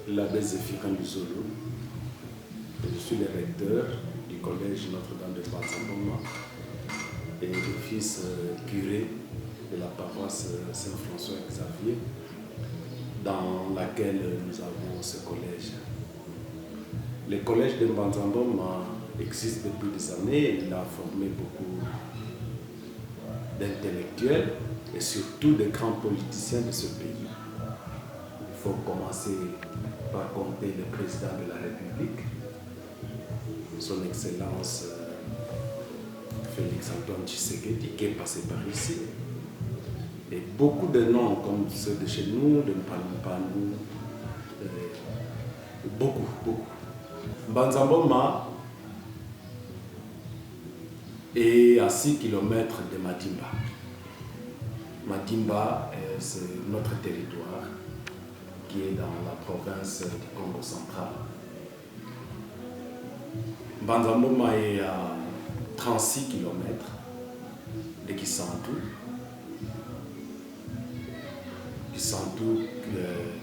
l'abbé Zéphirin Luzolo. Je suis le recteur du collège Notre-Dame de Mbanzamboma et le fils curé de la paroisse Saint-François-Xavier, dans laquelle nous avons ce collège. Le collège de Mbanzamboma existe depuis des années. Il a formé beaucoup d'intellectuels et surtout de grands politiciens de ce pays. Il faut commencer par compter le président de la République, son Excellence Félix Antoine Tshisekedi, qui est passé par ici. Et beaucoup de noms comme ceux de chez nous, de Mpanou, beaucoup. Mbanzamboma est à 6 km de Madimba. Madimba, c'est notre territoire qui est dans la province du Congo central. Mbanzamboma est à 36 km de Kisantu. Kisantu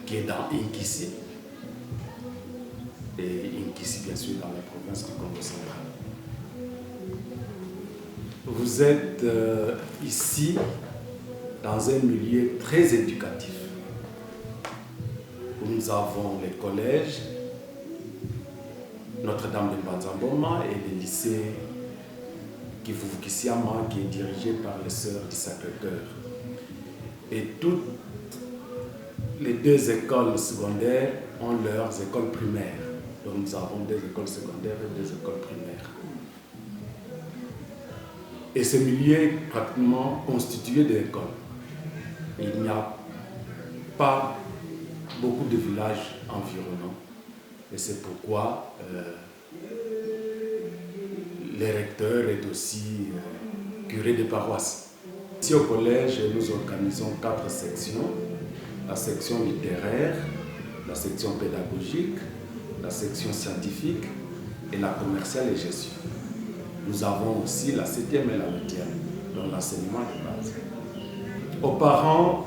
qui est dans Inkisi. Et Inkisi, bien sûr, dans la province du Congo central. Vous êtes ici dans un milieu très éducatif, où nous avons les collèges Notre-Dame de Mbanzamboma et le lycée Kivuvukissiama qui est dirigé par les sœurs du Sacré-Cœur. Et toutes les deux écoles secondaires ont leurs écoles primaires. Donc nous avons des écoles secondaires et des écoles primaires. Et ce milieu est pratiquement constitué d'écoles. Il n'y a pas beaucoup de villages environnants. Et c'est pourquoi le recteur est aussi curé de paroisse. Ici au collège, nous organisons 4 sections. La section littéraire, la section pédagogique, la section scientifique et la commerciale et gestion. Nous avons aussi la 7e et la 8e, donc l'enseignement de base. Aux parents,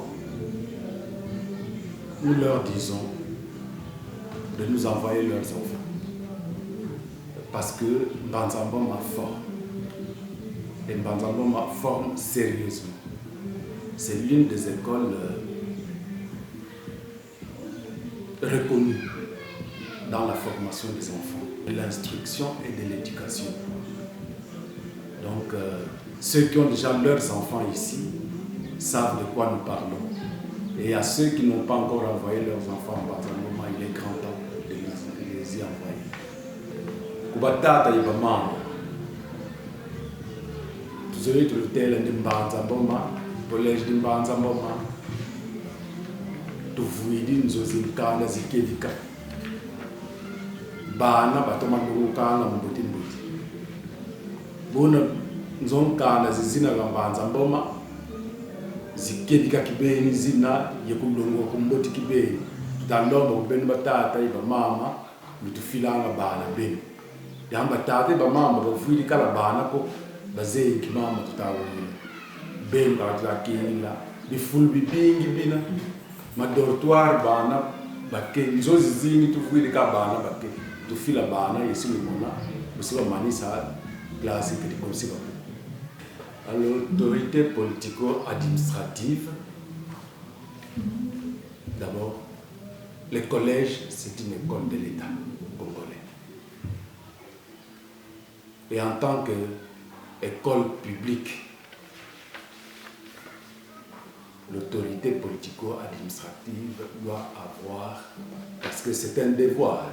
nous leur disons de nous envoyer leurs enfants. Parce que Mbanzamboma forme. Et Mbanzamboma forme sérieusement. C'est l'une des écoles reconnues dans la formation des enfants, de l'instruction et de l'éducation. Donc, ceux qui ont déjà leurs enfants ici savent de quoi nous parlons. Et à ceux qui n'ont pas encore envoyé leurs enfants en Mbanzamboma, il est grand temps de les y envoyer. Kubatata yibamama. Tuzoe tulutela ndi Mbanzamboma, collège de Mbanzamboma. Tuvuidi nzozinkana zikedika. Bana batoma ngukana mbuti. Bona nzonkana zizina la Mbanzamboma zikedika kibeni zina yekulongo kumboti kibeni. Tutalomba kubeni batata yibamama mitufilanga bana beni. Yamba tate bamama bavuidi kala bana ko bazei kimama tutawona. Beni batlakila bifulu bibingi bina madortoir bana bake nzozi zini tuvuidi ka bana bake tufila bana yesi limona usiba manisa classique de comme ça. L'autorité politico-administrative, d'abord, le collège, c'est une école de l'État congolais. Et en tant qu'école publique, l'autorité politico-administrative doit avoir, parce que c'est un devoir,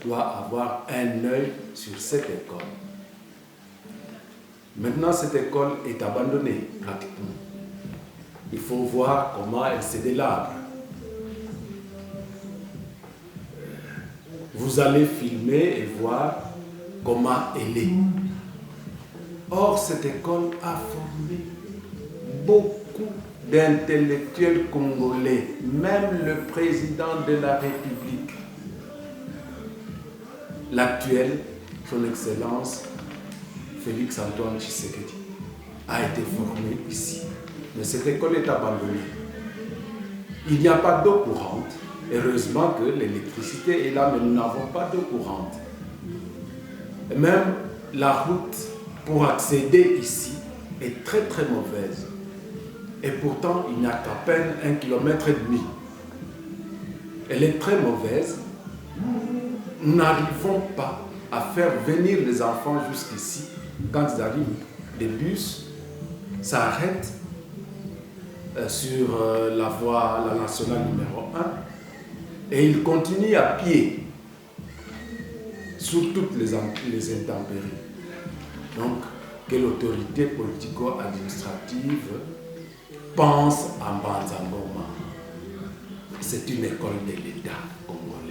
doit avoir un œil sur cette école. Maintenant, cette école est abandonnée pratiquement. Il faut voir comment elle se délabre. Vous allez filmer et voir comment elle est. Or, cette école a formé beaucoup d'intellectuels congolais, même le président de la République, l'actuel, son Excellence Félix Antoine Tshisekedi, a été formé ici. Mais cette école est abandonnée. Il n'y a pas d'eau courante, Heureusement que l'électricité est là, mais nous n'avons pas d'eau courante. Et même la route pour accéder ici est très très mauvaise. Et pourtant, il n'y a qu'à peine 1,5 km. Elle est très mauvaise. Nous n'arrivons pas à faire venir les enfants jusqu'ici. Quand ils arrivent, les bus s'arrêtent sur la voie, la nationale numéro 1, et ils continuent à pied sur toutes les intempéries. Donc, que l'autorité politico-administrative pense à Mbanza Mboma. C'est une école de l'État congolais.